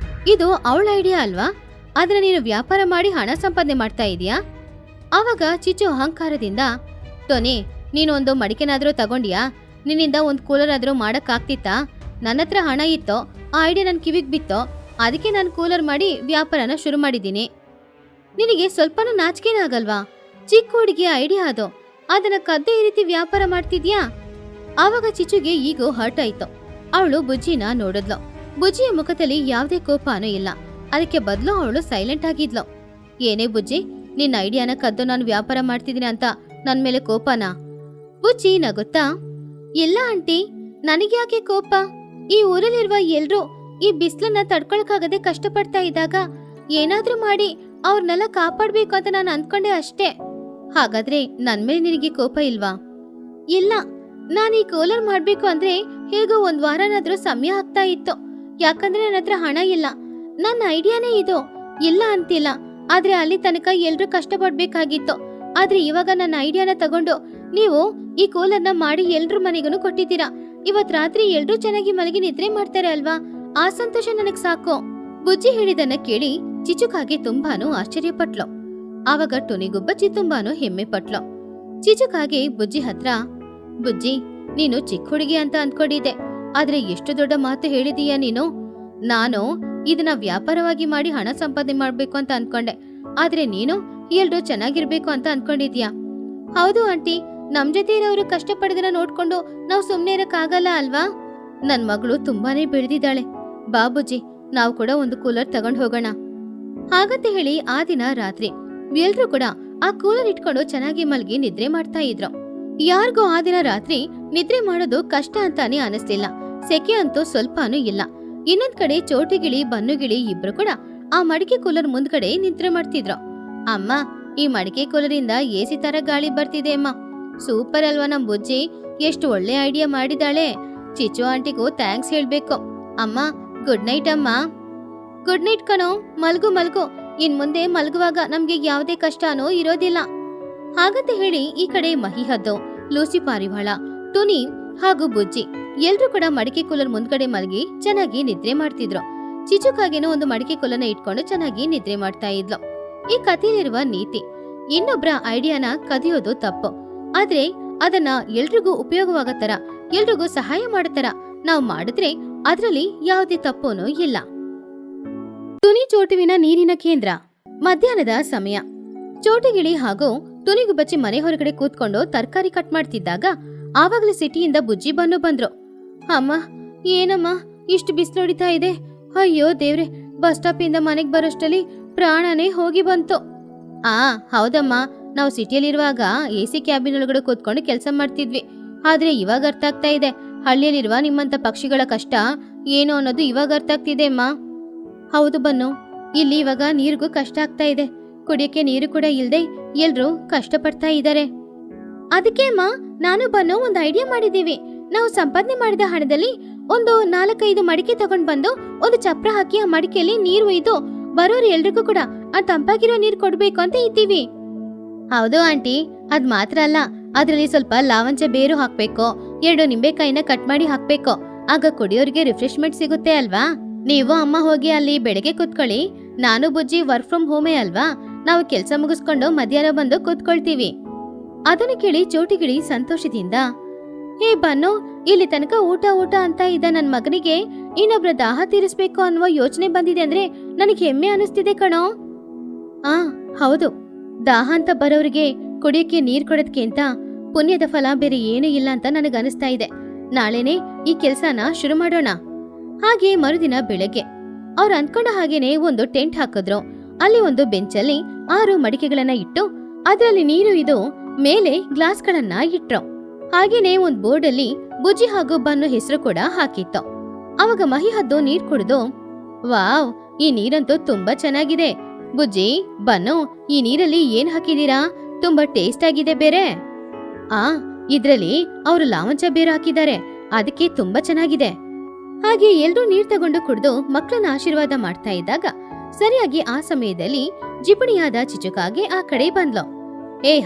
ಇದು ಅವಳ ಐಡಿಯಾ ಅಲ್ವಾ? ಅದನ್ನ ನೀನು ವ್ಯಾಪಾರ ಮಾಡಿ ಹಣ ಸಂಪಾದನೆ ಮಾಡ್ತಾ ಇದೀಯಾ? ಆವಾಗ ಚಿಚು ಅಹಂಕಾರದಿಂದ, ಟೊನಿ, ನೀನು ಒಂದು ಮಡಿಕೆನಾದ್ರೂ ತಗೊಂಡ್ಯಾ? ನಿನ್ನಿಂದ ಒಂದು ಕೂಲರ್ ಆದ್ರೂ ಮಾಡಕ್ ಆಗ್ತಿತ್ತಾ? ನನ್ನ ಹತ್ರ ಹಣ ಇತ್ತೋ, ಆ ಐಡಿಯಾ ನನ್ ಕಿವಿಗ್ ಬಿತ್ತೋ, ಅದಕ್ಕೆ ನಾನು ಕೂಲರ್ ಮಾಡಿ ವ್ಯಾಪಾರನ ಶುರು ಮಾಡಿದ್ದೀನಿ. ನಿನಗೆ ಸ್ವಲ್ಪನೂ ನಾಚಿಕೆನ ಆಗಲ್ವಾ? ಚಿಕ್ಕ ಹುಡುಗಿಯ ಐಡಿಯಾ ಅದು, ಅದನ್ನ ಕದ್ದು ಈ ರೀತಿ ವ್ಯಾಪಾರ ಮಾಡ್ತಿದ್ಯಾ? ಆವಾಗ ಚಿಚುಗೆ ಈಗೋ ಹರ್ಟ್ ಆಯ್ತು. ಅವಳು ಬುಜ್ಜಿನ ನೋಡಿದ್ಲು. ಬುಜ್ಜಿಯ ಮುಖದಲ್ಲಿ ಯಾವುದೇ ಕೋಪನೂ ಇಲ್ಲ. ಅದಕ್ಕೆ ಬದಲು ಅವಳು ಸೈಲೆಂಟ್ ಆಗಿದ್ಲು. ಏನೇ ಬುಜ್ಜಿ, ನಿನ್ನ ಐಡಿಯಾನ ಕದ್ದು ನಾನು ವ್ಯಾಪಾರ ಮಾಡ್ತಿದ್ದೀನಿ ಅಂತ ನನ್ ಮೇಲೆ ಕೋಪನಾ? ಬುಜ್ಜಿ ನಗುತ್ತಾ, ಇಲ್ಲ ಆಂಟಿ, ನನಗ್ಯಾಕೆ ಕೋಪ? ಈ ಊರಲ್ಲಿರುವ ಎಲ್ರೂ ಈ ಬಿಸ್ಲನ್ನ ತಡ್ಕೊಳಕ್ಕಾಗದೆ ಕಷ್ಟಪಡ್ತಾ ಇದ್ದಾಗ ಏನಾದ್ರೂ ಮಾಡಿ ಅವ್ರನ್ನೆಲ್ಲ ಕಾಪಾಡ್ಬೇಕು ಅಂತ ನಾನು ಅಂದ್ಕೊಂಡೆ ಅಷ್ಟೇ. ಹಾಗಾದ್ರೆ ನನ್ ಮೇಲೆ ನಿನಗೆ ಕೋಪ ಇಲ್ವಾ? ಇಲ್ಲ, ನಾನು ಈ ಕೂಲರ್ ಮಾಡ್ಬೇಕು ಅಂದ್ರೆ ಹೇಗೋ 1 ವಾರನಾದ್ರೂ ಸಮಯ ಆಗ್ತಾ ಇತ್ತು. ಯಾಕಂದ್ರೆ ನನ್ನ ಹತ್ರ ಹಣ ಇಲ್ಲ. ನನ್ನ ಐಡಿಯಾನೇ ಇದು, ಇಲ್ಲ ಅಂತಿಲ್ಲ. ಆದ್ರೆ ಅಲ್ಲಿ ತನಕ ಎಲ್ರೂ ಕಷ್ಟಪಡ್ಬೇಕಾಗಿತ್ತು. ಆದ್ರೆ ಇವಾಗ ನನ್ನ ಐಡಿಯಾನ ತಗೊಂಡು ನೀವು ಈ ಕೂಲರ್ನ ಮಾಡಿ ಎಲ್ರ ಮನೆಗೂ ಕೊಟ್ಟಿದ್ದೀರಾ. ಇವತ್ ರಾತ್ರಿ ಎಲ್ರೂ ಚೆನ್ನಾಗಿ ಮಲಗಿ ನಿದ್ರೆ ಮಾಡ್ತಾರೆ ಅಲ್ವಾ? ಆ ಸಂತೋಷ ನನಗ್ ಸಾಕು. ಬುಜ್ಜಿ ಹೇಳಿದನ್ನ ಕೇಳಿ ಚಿಚುಕಾಗೆ ತುಂಬಾನು ಆಶ್ಚರ್ಯಪಟ್ಲು. ಆವಾಗ ಟುನಿಗುಬ್ಬಚ್ಚಿ ತುಂಬಾನು ಹೆಮ್ಮೆ ಪಟ್ಲು. ಚಿಚುಕಾಗೆ ಬುಜ್ಜಿ ಹತ್ರ, ಬುಜ್ಜಿ, ನೀನು ಚಿಕ್ಕ ಹುಡುಗಿ ಅಂತ ಅಂದ್ಕೊಂಡಿದ್ದೆ, ಆದ್ರೆ ಎಷ್ಟು ದೊಡ್ಡ ಮಾತು ಹೇಳಿದೀಯ ನೀನು. ನಾನು ಇದನ್ನ ವ್ಯಾಪಾರವಾಗಿ ಮಾಡಿ ಹಣ ಸಂಪಾದನೆ ಮಾಡ್ಬೇಕು ಅಂತ ಅನ್ಕೊಂಡೆ, ಆದ್ರೆ ನೀನು ಎಲ್ರೂ ಚೆನ್ನಾಗಿರ್ಬೇಕು ಅಂತ ಅನ್ಕೊಂಡಿದ್ಯಾ? ಹೌದು ಆಂಟಿ, ನಮ್ ಜೊತೆ ಇರೋರು ಕಷ್ಟಪಡಿದನ್ನ ನೋಡ್ಕೊಂಡು ನಾವು ಸುಮ್ನೆ ಇರಕ್ಕಾಗಲ್ಲ ಅಲ್ವಾ? ನನ್ ಮಗಳು ತುಂಬಾನೇ ಬೆಳೆದಿದ್ದಾಳೆ. ಬಾ ಬುಜ್ಜಿ, ನಾವು ಕೂಡ ಒಂದು ಕೂಲರ್ ತಗೊಂಡ್ ಹೋಗೋಣ. ಹಾಗಂತ ಹೇಳಿ ಆ ದಿನ ರಾತ್ರಿ ಎಲ್ರೂ ಕೂಡ ಆ ಕೂಲರ್ ಇಟ್ಕೊಂಡು ಚೆನ್ನಾಗಿ ಮಲ್ಗಿ ನಿದ್ರೆ ಮಾಡ್ತಾ ಇದ್ರು. ಯಾರಿಗೂ ಆ ದಿನ ರಾತ್ರಿ ನಿದ್ರೆ ಮಾಡೋದು ಕಷ್ಟ ಅಂತಾನೆ ಅನಿಸ್ಲಿಲ್ಲ. ಸೆಕೆ ಅಂತೂ ಸ್ವಲ್ಪನೂ ಇಲ್ಲ. ಇನ್ನೊಂದ್ ಕಡೆ ಚೋಟಿಗಿಳಿ ಬನ್ನುಗಿಳಿ ಇಬ್ರು ಕೂಡ ಆ ಮಡಿಕೆ ಕೂಲರ್ ಮುಂದ್ಗಡೆ ನಿದ್ರೆ ಮಾಡ್ತಿದ್ರು. ಅಮ್ಮ, ಈ ಮಡಿಕೆ ಕೂಲರಿಂದ ಎಸಿ ತರ ಗಾಳಿ ಬರ್ತಿದೆ ಅಮ್ಮ. ಸೂಪರ್ ಅಲ್ವಾ ನಮ್ ಬುಜ್ಜಿ, ಎಷ್ಟು ಒಳ್ಳೆ ಐಡಿಯಾ ಮಾಡಿದಾಳೆ. ಚಿಚು ಆಂಟಿಗೂ ಥ್ಯಾಂಕ್ಸ್ ಹೇಳ್ಬೇಕು. ಅಮ್ಮ, ಗುಡ್ ನೈಟ್ ಅಮ್ಮ. ಗುಡ್ ನೈಟ್ ಕಣೋ, ಮಲ್ಗು. ಇನ್ ಮುಂದೆ ಮಲ್ಗುವಾಗ ನಮ್ಗೆ ಯಾವುದೇ ಕಷ್ಟನೂ ಇರೋದಿಲ್ಲ. ಹಾಗಂತ ಹೇಳಿ ಈ ಕಡೆ ಮಹಿಹದ್ದು, ಲೂಸಿ ಪಾರಿವಾಳ, ಟುನಿ ಹಾಗೂ ಬುಜ್ಜಿ ಎಲ್ರೂ ಕೂಡ ಮಡಿಕೆ ಕೂಲರ್ ಮುಂದ್ಗಡೆ ಮಲಗಿ ಚೆನ್ನಾಗಿ ನಿದ್ರೆ ಮಾಡ್ತಿದ್ರು. ಚಿಚುಕಾಗೇನೋ ಒಂದು ಮಡಿಕೆ ಕೂಲರ್ನ ಇಟ್ಕೊಂಡು ಚೆನ್ನಾಗಿ ನಿದ್ರೆ ಮಾಡ್ತಾ ಇದ್ಲು. ಈ ಕಥೆಯಲ್ಲಿರುವ ನೀತಿ, ಇನ್ನೊಬ್ರ ಐಡಿಯಾನ ಕದಿಯೋದು ತಪ್ಪು, ಆದ್ರೆ ಅದನ್ನ ಎಲ್ರಿಗೂ ಉಪಯೋಗವಾಗೋ ತರ, ಎಲ್ರಿಗೂ ಸಹಾಯ ಮಾಡೋ ತರ ನಾವು ಮಾಡಿದ್ರೆ ಅದ್ರಲ್ಲಿ ಯಾವುದೇ ತಪ್ಪೂನೂ ಇಲ್ಲ. ಟುನಿ ಚೋಟುವಿನ ನೀರಿನ ಕೇಂದ್ರ. ಮಧ್ಯಾಹ್ನದ ಸಮಯ. ಚೋಟುಗಿಳಿ ಹಾಗೂ ಟುನಿಗುಬ್ಬಚ್ಚಿ ಮನೆ ಹೊರಗಡೆ ಕೂತ್ಕೊಂಡು ತರಕಾರಿ ಕಟ್ ಮಾಡ್ತಿದ್ದಾಗ ಆವಾಗಲೇ ಸಿಟಿಯಿಂದ ಬುಜ್ಜಿ ಬಂದ್ರು. ಅಮ್ಮ, ಏನಮ್ಮ ಇಷ್ಟು ಬಿಸಿಲು ಹೊಡಿತಾ ಇದೆ? ಅಯ್ಯೋ ದೇವ್ರೆ, ಬಸ್ ಸ್ಟಾಪ್ ಇಂದ ಮನೆಗ್ ಬರೋಷ್ಟಲ್ಲಿ ಪ್ರಾಣನೇ ಹೋಗಿ ಬಂತು. ಹೌದಮ್ಮ, ನಾವು ಸಿಟಿಯಲ್ಲಿರುವಾಗ ಎಸಿ ಕ್ಯಾಬಿನ್ ಒಳಗಡೆ ಕೂತ್ಕೊಂಡು ಕೆಲಸ ಮಾಡ್ತಿದ್ವಿ. ಆದ್ರೆ ಇವಾಗ ಅರ್ಥ ಆಗ್ತಾ ಇದೆ, ಹಳ್ಳಿಯಲ್ಲಿರುವ ನಿಮ್ಮಂತ ಪಕ್ಷಿಗಳ ಕಷ್ಟ ಏನು ಅನ್ನೋದು ಇವಾಗ ಅರ್ಥ ಆಗ್ತಿದೆ ಅಮ್ಮ. ಹೌದು ಬನ್ನು, ಇಲ್ಲಿ ಇವಾಗ ನೀರಿಗೂ ಕಷ್ಟ ಆಗ್ತಾ ಇದೆ. ಕುಡಿಯಕ್ಕೆ ನೀರು ಕೂಡ ಇಲ್ದೆ ಎಲ್ರೂ ಕಷ್ಟಪಡ್ತಾ ಇದ್ದಾರೆ. ಅದಕ್ಕೆ ಅಮ್ಮ ನಾನು ಬನ್ನೋ ಒಂದು ಐಡಿಯಾ ಮಾಡಿದೀವಿ. ನಾವು ಸಂಪಾದನೆ ಮಾಡಿದ ಹಣದಲ್ಲಿ ಒಂದು 4-5 ಮಡಿಕೆ ತಗೊಂಡ್ ಬಂದು ಒಂದು ಚಪ್ರ ಹಾಕಿ ಆ ಮಡಿಕೆಯಲ್ಲಿ ನೀರು ಒಯ್ದು ಬರೋರು ಎಲ್ರಿಗೂ ಕೂಡ ಆ ತಂಪಾಗಿರೋ ನೀರು ಕೊಡ್ಬೇಕು ಅಂತ ಇದ್ದೀವಿ. ಹೌದು ಆಂಟಿ, ಅದ್ ಮಾತ್ರ ಅಲ್ಲ, ಅದ್ರಲ್ಲಿ ಸ್ವಲ್ಪ ಲಾವಂಚ ಬೇರು ಹಾಕ್ಬೇಕು, 2 ನಿಂಬೆಕಾಯಿನ ಕಟ್ ಮಾಡಿ ಹಾಕ್ಬೇಕು. ಆಗ ಕುಡಿಯೋರಿಗೆ ರಿಫ್ರೆಶ್ಮೆಂಟ್ ಸಿಗುತ್ತೆ ಅಲ್ವಾ. ನೀವು ಅಮ್ಮ ಹೋಗಿ ಅಲ್ಲಿ ಬೆಳಗ್ಗೆ ಕೂತ್ಕೊಳ್ಳಿ, ನಾನು ಬುಜ್ಜಿ ವರ್ಕ್ ಫ್ರಮ್ ಹೋಮೇ ಅಲ್ವಾ, ನಾವು ಕೆಲ್ಸ ಮುಗಿಸ್ಕೊಂಡು ಮಧ್ಯಾಹ್ನ ಬಂದು ಕೂತ್ಕೊಳ್ತೀವಿ. ಅದನ್ನು ಕೇಳಿ ಚೋಟಿಗಿಳಿ ಸಂತೋಷದಿಂದ, ಹೇ ಬನ್ನು, ಇಲ್ಲಿ ತನಕ ಊಟ ಊಟ ಅಂತ ಇದ್ದ ನನ್ ಮಗನಿಗೆ ಇನ್ನೊಬ್ರ ದಾಹ ತೀರಿಸ್ಬೇಕು ಅನ್ನುವ ಯೋಚನೆ ಬಂದಿದೆ ಅಂದ್ರೆ ನನಗೆ ಹೆಮ್ಮೆ ಅನಿಸ್ತಿದೆ ಕಣೋ. ಹೌದು, ದಾಹ ಅಂತ ಬರೋರಿಗೆ ಕುಡಿಯಕ್ಕೆ ನೀರ್ ಕೊಡೋದ್ಕಿಂತ ಪುಣ್ಯದ ಫಲ ಬೇರೆ ಏನೂ ಇಲ್ಲ ಅಂತ ನನಗೆ ಅನಿಸ್ತಾ ಇದೆ. ನಾಳೆನೆ ಈ ಕೆಲ್ಸನ ಶುರು ಮಾಡೋಣ. ಹಾಗೆ ಮರುದಿನ ಬೆಳಗ್ಗೆ ಅವ್ರು ಅನ್ಕೊಂಡ ಹಾಗೇನೆ ಒಂದು ಟೆಂಟ್ ಹಾಕಿದ್ರು. ಅಲ್ಲಿ ಒಂದು ಬೆಂಚಲ್ಲಿ 6 ಮಡಿಕೆಗಳನ್ನ ಇಟ್ಟು ಅದರಲ್ಲಿ ನೀರು ಇದು ಮೇಲೆ ಗ್ಲಾಸ್ಗಳನ್ನ ಇಟ್ರು. ಹಾಗೇನೆ ಒಂದ್ ಬೋರ್ಡ್ ಅಲ್ಲಿ ಬುಜ್ಜಿ ಹಾಗೂ ಬನ್ನು ಹೆಸರು ಕೂಡ ಹಾಕಿತ್ತು. ಅವಾಗ ಮಹಿಹದ್ದು ನೀರ್ ಕುಡಿದು, ವಾವ್, ಈ ನೀರಂತೂ ತುಂಬಾ ಚೆನ್ನಾಗಿದೆ. ಬುಜ್ಜಿ, ಬನ್ನು, ಈ ನೀರಲ್ಲಿ ಏನ್ ಹಾಕಿದೀರಾ? ತುಂಬಾ ಟೇಸ್ಟ್ ಆಗಿದೆ ಬೇರೆ. ಇದ್ರಲ್ಲಿ ಅವರು ಲಾವಂಚ ಬೇರು ಹಾಕಿದ್ದಾರೆ, ಅದಕ್ಕೆ ತುಂಬಾ ಚೆನ್ನಾಗಿದೆ. ಹಾಗೆ ಎಲ್ರೂ ನೀರ್ ತಗೊಂಡು ಕುಡಿದು ಮಕ್ಕಳನ್ನ ಆಶೀರ್ವಾದ ಮಾಡ್ತಾ ಇದ್ದಾಗ ಸರಿಯಾಗಿ ಆ ಸಮಯದಲ್ಲಿ ಜಿಪುಣಿಯಾದ ಚಿಚುಕಾಗೆ ಆ ಕಡೆ ಬಂದ್ಲು.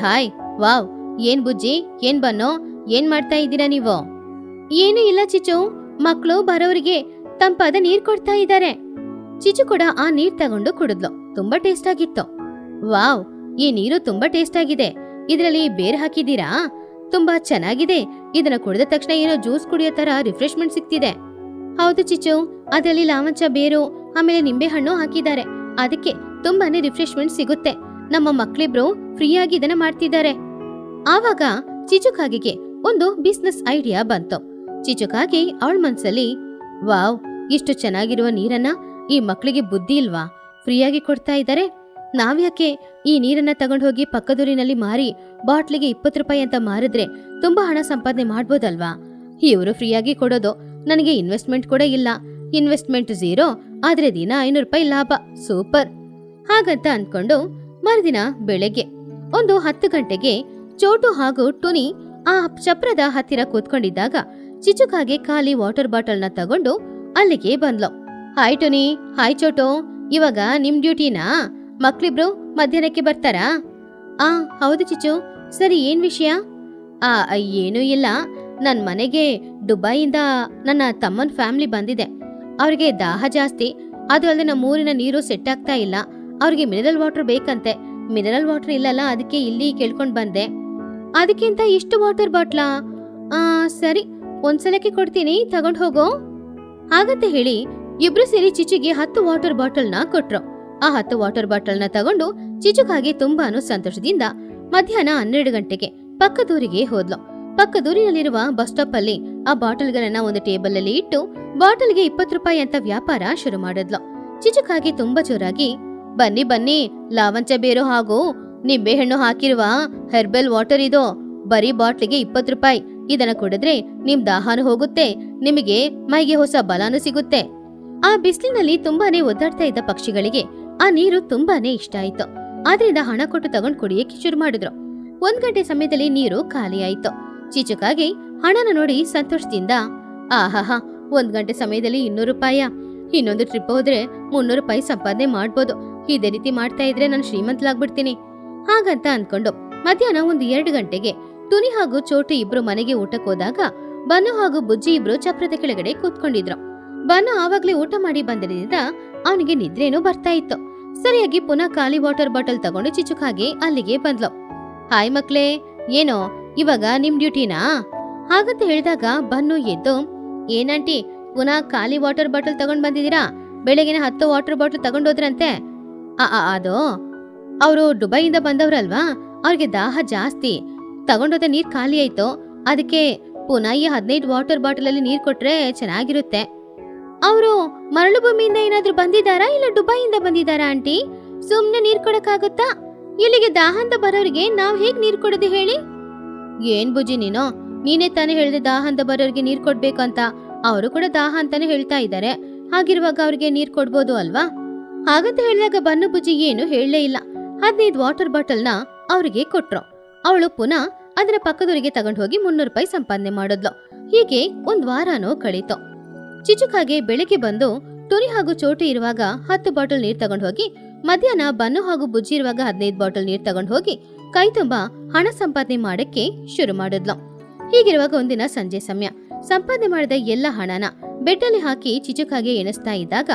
ಹಾಯ್, ವಾವ್, ಏನ್ ಬುಜ್ಜಿ, ಏನ್ ಬನ್ನೋ, ಏನ್ ಮಾಡ್ತಾ ಇದ್ದೀರಾ ನೀವು? ಏನೂ ಇಲ್ಲ ಚಿಚು, ಮಕ್ಕಳು ಬರೋರಿಗೆ ತಂಪಾದ ನೀರ್ ಕೊಡ್ತಾ ಇದ್ದಾರೆ. ಚಿಚು ಕೂಡ ಆ ನೀರ್ ತಗೊಂಡು ಕುಡಿದ್ಲು. ತುಂಬಾ ಟೇಸ್ಟ್ ಆಗಿತ್ತು. ವಾವ್, ಈ ನೀರು ತುಂಬಾ ಟೇಸ್ಟ್ ಆಗಿದೆ. ಇದ್ರಲ್ಲಿ ಬೇರ್ ಹಾಕಿದೀರಾ? ತುಂಬಾ ಚೆನ್ನಾಗಿದೆ. ಇದನ್ನ ಕುಡಿದ ತಕ್ಷಣ ಏನೋ ಜ್ಯೂಸ್ ಕುಡಿಯೋ ತರ ರಿಫ್ರೆಶ್ಮೆಂಟ್ ಸಿಗ್ತಿದೆ. ಹೌದು ಚಿಚು, ಅದರಲ್ಲಿ ಲಾವಂಚ ಬೇರು ಆಮೇಲೆ ನಿಂಬೆ ಹಣ್ಣು ಹಾಕಿದ್ದಾರೆ, ಅದಕ್ಕೆ ತುಂಬಾನೇ ರಿಫ್ರೆಶ್ಮೆಂಟ್ ಸಿಗುತ್ತೆ. ನಮ್ಮ ಮಕ್ಳಿಬ್ರು ಫ್ರೀಯಾಗಿ ಇದನ್ನ ಮಾಡ್ತಿದ್ದಾರೆ. ಆವಾಗ ಚಿಚುಕಾಗೆಗೆ ಒಂದು ಬಿಸ್ನೆಸ್ ಐಡಿಯಾ ಬಂತು. ಚಿಚುಕಾಗೆ ಅವಳ ಮನ್ಸಲ್ಲಿ, ವಾವ್, ಇಷ್ಟು ಚೆನ್ನಾಗಿರುವ ನೀರನ್ನ ಈ ಮಕ್ಳಿಗೆ ಬುದ್ಧಿ ಇಲ್ವಾ, ಫ್ರೀಯಾಗಿ ಕೊಡ್ತಾ ಇದ್ದಾರೆ. ನಾವ್ಯಾಕೆ ಈ ನೀರನ್ನ ತಗೊಂಡು ಹೋಗಿ ಪಕ್ಕದೂರಿನಲ್ಲಿ ಮಾರಿ ಬಾಟ್ಲಿಗೆ 20 ರೂಪಾಯಿ ಅಂತ ಮಾರಿದ್ರೆ ತುಂಬಾ ಹಣ ಸಂಪಾದನೆ ಮಾಡ್ಬೋದಲ್ವಾ? ಇವರು ಫ್ರೀಯಾಗಿ ಕೊಡೋದು, ನನಗೆ ಇನ್ವೆಸ್ಟ್ಮೆಂಟ್ ಕೂಡ ಇಲ್ಲ, ಇನ್ವೆಸ್ಟ್ಮೆಂಟ್ 0, ಆದ್ರೆ ದಿನ 500 ರೂಪಾಯಿ ಲಾಭ, ಸೂಪರ್. ಹಾಗಂತ ಅನ್ಕೊಂಡು ಮರುದಿನ ಬೆಳಗ್ಗೆ ಒಂದು 10 ಗಂಟೆಗೆ ಚೋಟು ಹಾಗೂ ಟುನಿ ಆ ಚಪ್ರದ ಹತ್ತಿರ ಕೂತ್ಕೊಂಡಿದ್ದಾಗ ಚಿಚುಕಾಗೆ ಖಾಲಿ ವಾಟರ್ ಬಾಟಲ್ನ ತಗೊಂಡು ಅಲ್ಲಿಗೆ ಬಂದ್ಲು. ಹಾಯ್ ಟುನಿ, ಹಾಯ್ ಚೋಟು, ಇವಾಗ ನಿಮ್ ಡ್ಯೂಟಿನಾ? ಮಕ್ಳಿಬ್ರು ಮಧ್ಯಾಹ್ನಕ್ಕೆ ಬರ್ತಾರಾ? ಹೌದು ಚಿಚು. ಸರಿ, ಏನ್ ವಿಷಯ? ಏನೂ ಇಲ್ಲ, ನನ್ ಮನೆಗೆ ದುಬೈಯಿಂದ ನನ್ನ ತಮ್ಮನ್ ಫ್ಯಾಮಿಲಿ ಬಂದಿದೆ. ಅವ್ರಿಗೆ ದಾಹ ಜಾಸ್ತಿ, ಅದು ಅಲ್ಲದೆ ನಮ್ಮ ಊರಿನ ನೀರು ಸೆಟ್ ಆಗ್ತಾ ಇಲ್ಲ. ಅವ್ರಿಗೆ ಮಿನರಲ್ ವಾಟರ್ ಬೇಕಂತೆ. ಮಿನರಲ್ ವಾಟರ್ ಇಲ್ಲಲ್ಲ, ಅದಕ್ಕೆ ಇಲ್ಲಿ ಕೇಳ್ಕೊಂಡ್ ಬಂದೆ. ಅದಕ್ಕಿಂತ ಇಷ್ಟು ವಾಟರ್ ಬಾಟ್ಲಾ? ಸರಿ, ಒಂದ್ಸಲಕ್ಕೆ ಕೊಡ್ತೀನಿ, ತಗೊಂಡ್ ಹೋಗೋ. ಹಾಗಂತ ಹೇಳಿ ಇಬ್ರು ಸೇರಿ ಚಿಚುಗೆ 10 ವಾಟರ್ ಬಾಟಲ್ನ ಕೊಟ್ರು. ಆ 10 ವಾಟರ್ ಬಾಟಲ್ನ ತಗೊಂಡು ಚಿಚುಕಾಗೆ ತುಂಬಾನು ಸಂತೋಷದಿಂದ ಮಧ್ಯಾಹ್ನ 12 ಗಂಟೆಗೆ ಪಕ್ಕದೂರಿಗೆ ಹೋದ್ಲು. ಪಕ್ಕದೂರಿನಲ್ಲಿರುವ ಬಸ್ ಸ್ಟಾಪ್ ಅಲ್ಲಿ ಆ ಬಾಟಲ್ಗಳನ್ನ ಒಂದು ಟೇಬಲ್ ಅಲ್ಲಿ ಇಟ್ಟು ಬಾಟಲ್ಗೆ 20 ರೂಪಾಯಿ ಅಂತ ವ್ಯಾಪಾರ ಶುರು ಮಾಡಿದ್ಲು. ಚಿಚುಕಾಗೆ ತುಂಬಾ ಜೋರಾಗಿ, ಬನ್ನಿ ಬನ್ನಿ, ಲಾವಂಚ ಬೇರು ಹಾಗೂ ನಿಂಬೆ ಹಣ್ಣು ಹಾಕಿರುವ ಹೆರ್ಬಲ್ ವಾಟರ್ ಇದು, ಬರೀ ಬಾಟ್ಲಿಗೆ 20 ರೂಪಾಯಿ. ಇದನ್ನ ಕುಡಿದ್ರೆ ನಿಮ್ ದಾಹನೂ ಹೋಗುತ್ತೆ, ನಿಮಗೆ ಮೈಗೆ ಹೊಸ ಬಲಾನು ಸಿಗುತ್ತೆ. ಆ ಬಿಸಿಲಿನಲ್ಲಿ ತುಂಬಾನೇ ಒದ್ದಾಡ್ತಾ ಇದ್ದ ಪಕ್ಷಿಗಳಿಗೆ ಆ ನೀರು ತುಂಬಾನೇ ಇಷ್ಟ ಆಯ್ತು. ಆದ್ರಿಂದ ಹಣ ಕೊಟ್ಟು ತಗೊಂಡ್ ಕುಡಿಯಕ್ಕೆ ಶುರು ಮಾಡಿದ್ರು. 1 ಗಂಟೆ ಸಮಯದಲ್ಲಿ ನೀರು ಖಾಲಿ ಆಯ್ತು. ಚಿಚುಕಾಗೆ ಹಣನ ನೋಡಿ ಸಂತೋಷದಿಂದ, ಆಹಾಹಾ, 1 ಗಂಟೆ ಸಮಯದಲ್ಲಿ 200 ರೂಪಾಯ, ಇನ್ನೊಂದು ಟ್ರಿಪ್ ಹೋದ್ರೆ 300 ರೂಪಾಯಿ ಸಂಪಾದನೆ ಮಾಡ್ಬೋದು. ಇದೇ ರೀತಿ ಮಾಡ್ತಾ ಇದ್ರೆ ನಾನು ಶ್ರೀಮಂತಲಾಗ್ಬಿಡ್ತೀನಿ. ಹಾಗಂತ ಅನ್ಕೊಂಡು ಮಧ್ಯಾಹ್ನ ಒಂದು 2 ಗಂಟೆಗೆ ಟುನಿ ಹಾಗೂ ಚೋಟು ಇಬ್ರು ಮನೆಗೆ ಊಟಕ್ಕೆ ಹೋದಾಗ ಬನ್ನು ಹಾಗೂ ಬುಜ್ಜಿ ಇಬ್ರು ಚಪ್ರದ ಕೆಳಗಡೆ ಕೂತ್ಕೊಂಡಿದ್ರು. ಬನ್ನು ಆವಾಗ್ಲೇ ಊಟ ಮಾಡಿ ಬಂದಿದ್ದರಿಂದ ಅವನಿಗೆ ನಿದ್ರೇನೂ ಬರ್ತಾ ಇತ್ತು. ಸರಿಯಾಗಿ ಪುನಃ ಖಾಲಿ ವಾಟರ್ ಬಾಟಲ್ ತಗೊಂಡು ಚಿಚುಕಾಗೆ ಅಲ್ಲಿಗೆ ಬಂದ್ಲು. ಹಾಯ್ ಮಕ್ಳೇ, ಏನೋ ಇವಾಗ ನಿಮ್ ಡ್ಯೂಟಿನಾ? ಹಾಗಂತ ಹೇಳಿದಾಗ ಬನ್ನು ಎದ್ದು, ಏನಂಟಿ, ಪುನಃ ಖಾಲಿ ವಾಟರ್ ಬಾಟಲ್ ತಗೊಂಡ್ ಬಂದಿದ್ದೀರಾ? ಬೆಳಗಿನ 10 ವಾಟರ್ ಬಾಟಲ್ ತಗೊಂಡೋದ್ರಂತೆ. ಅದು ಅವರು ದುಬೈಯಿಂದ ಬಂದವ್ರಲ್ವಾ, ಅವ್ರಿಗೆ ದಾಹ ಜಾಸ್ತಿ, ತಗೊಂಡೋದ ನೀರ್ ಖಾಲಿ ಆಯ್ತು. ಅದಕ್ಕೆ ಪುನಃ ಈ 15 ವಾಟರ್ ಬಾಟಲ್ ಅಲ್ಲಿ ನೀರ್ ಕೊಟ್ರೆ ಚೆನ್ನಾಗಿರುತ್ತೆ. ಅವರು ಮರಳು ಭೂಮಿಯಿಂದ ಏನಾದ್ರೂ ಬಂದಿದ್ದಾರಾ, ಇಲ್ಲ ದುಬೈಯಿಂದ ಬಂದಿದ್ದಾರಾ ಆಂಟಿ? ಸುಮ್ನೆ ನೀರ್ ಕೊಡಕ್ಕಾಗುತ್ತಾ? ಇಲ್ಲಿಗೆ ದಾಹ ಅಂತ ಬರೋರಿಗೆ ನಾವ್ ಹೇಗ್ ನೀರ್ ಕೊಡೋದು ಹೇಳಿ? ಏನ್ ಬುಜ್ಜಿ ನೀನೇ ತಾನೇ ಹೇಳ್ದೆ ದಾಹ ಅಂತ ಬರೋರಿಗೆ ನೀರ್ ಕೊಡ್ಬೇಕು ಅಂತ. ಅವರು ಕೂಡ ದಾಹ ಅಂತಾನೆ ಹೇಳ್ತಾ ಇದ್ದಾರೆ. ಹಾಗಿರುವಾಗ ಅವ್ರಿಗೆ ನೀರ್ ಕೊಡ್ಬೋದು ಅಲ್ವಾ? ಹಾಗಂತ ಹೇಳಿದಾಗ ಬನ್ನು ಬುಜ್ಜಿ ಏನು ಹೇಳಲೇ ಇಲ್ಲ. 15 ವಾಟರ್ ಬಾಟಲ್ನ ಅವರಿಗೆ ಕೊಟ್ರು. ಅವಳು ಪುನಃ ಅದರ ಪಕ್ಕದವರಿಗೆ ತಗೊಂಡು ಹೋಗಿ 300 ರೂಪಾಯಿ ಸಂಪಾದನೆ ಮಾಡಿದ್ಲು. ಹೀಗೆ 1 ವಾರನೂ ಕಳೀತು. ಚಿಚುಕಾಗೆ ಬೆಳಿಗ್ಗೆ ಬಂದು ಟುನಿ ಹಾಗೂ ಚೋಟು ಇರುವಾಗ 10 ಬಾಟಲ್ ನೀರ್ ತಗೊಂಡು ಹೋಗಿ, ಮಧ್ಯಾಹ್ನ ಬನ್ನು ಹಾಗೂ ಬುಜ್ಜಿ ಇರುವಾಗ 15 ಬಾಟಲ್ ನೀರ್ ತಗೊಂಡು ಹೋಗಿ ಕೈ ತುಂಬಾ ಹಣ ಸಂಪಾದನೆ ಮಾಡಕ್ಕೆ ಶುರು ಮಾಡಿದ್ಲು. ಹೀಗಿರುವಾಗ ಒಂದಿನ ಸಂಜೆ ಸಮಯ ಸಂಪಾದನೆ ಮಾಡಿದ ಎಲ್ಲ ಹಣನ ಬೆಡ್ಡಲ್ಲಿ ಹಾಕಿ ಚಿಚುಕಾಗೆ ಎಣಿಸ್ತಾ ಇದ್ದಾಗ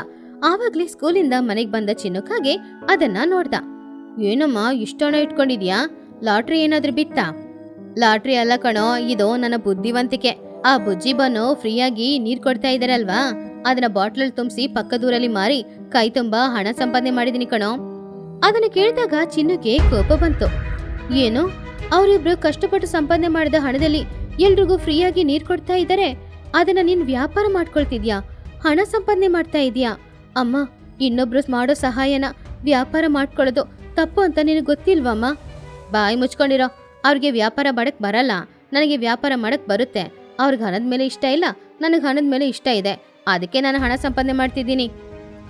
ಆವಾಗ್ಲೇ ಸ್ಕೂಲಿಂದ ಮನೆಗ್ ಬಂದ ಚಿನ್ನುಕಾಗೆ ಅದನ್ನ ನೋಡ್ದ. ಏನಮ್ಮ ಇಷ್ಟ ಹಣ ಇಟ್ಕೊಂಡಿದ್ಯಾ? ಲಾಟ್ರಿ ಏನಾದ್ರೂ ಬಿತ್ತಾ? ಲಾಟ್ರಿ ಅಲ್ಲ ಕಣೋ, ಇದು ನನ್ನ ಬುದ್ಧಿವಂತಿಕೆ. ಆ ಬುಜ್ಜಿ ಬನ್ನು ಫ್ರೀಯಾಗಿ ನೀರ್ ಕೊಡ್ತಾ ಇದಾರಲ್ವಾ, ಅದನ್ನ ಬಾಟ್ಲಲ್ಲಿ ತುಂಬಿಸಿ ಪಕ್ಕದೂರಲ್ಲಿ ಮಾರಿ ಕೈ ತುಂಬಾ ಹಣ ಸಂಪಾದನೆ ಮಾಡಿದೀನಿ ಕಣೋ. ಅದನ್ನ ಕೇಳಿದಾಗ ಚಿನ್ನುಗೆ ಕೋಪ ಬಂತು. ಏನು, ಅವರಿಬ್ರು ಕಷ್ಟಪಟ್ಟು ಸಂಪಾದನೆ ಮಾಡಿದ ಹಣದಲ್ಲಿ ಎಲ್ರಿಗೂ ಫ್ರೀಯಾಗಿ ನೀರ್ ಕೊಡ್ತಾ ಇದ್ದಾರೆ, ಅದನ್ನ ನೀನ್ ವ್ಯಾಪಾರ ಮಾಡ್ಕೊಳ್ತಿದ್ಯಾ, ಹಣ ಸಂಪಾದನೆ ಮಾಡ್ತಾ ಇದೀಯಾ? ಅಮ್ಮ, ಇನ್ನೊಬ್ರು ಮಾಡೋ ಸಹಾಯನ ವ್ಯಾಪಾರ ಮಾಡ್ಕೊಳ್ಳೋದು ತಪ್ಪು ಅಂತ ನಿನಗೆ ಗೊತ್ತಿಲ್ವಮ್ಮ? ಬಾಯಿ ಮುಚ್ಕೊಂಡಿರೋ. ಅವ್ರಿಗೆ ವ್ಯಾಪಾರ ಮಾಡಕ್ ಬರಲ್ಲ, ನನಗೆ ವ್ಯಾಪಾರ ಮಾಡಕ್ ಬರುತ್ತೆ. ಅವ್ರಿಗೆ ಹಣದ ಮೇಲೆ ಇಷ್ಟ ಇಲ್ಲ, ನನಗೆ ಹಣದ ಮೇಲೆ ಇಷ್ಟ ಇದೆ, ಅದಕ್ಕೆ ನಾನು ಹಣ ಸಂಪಾದನೆ ಮಾಡ್ತಿದ್ದೀನಿ.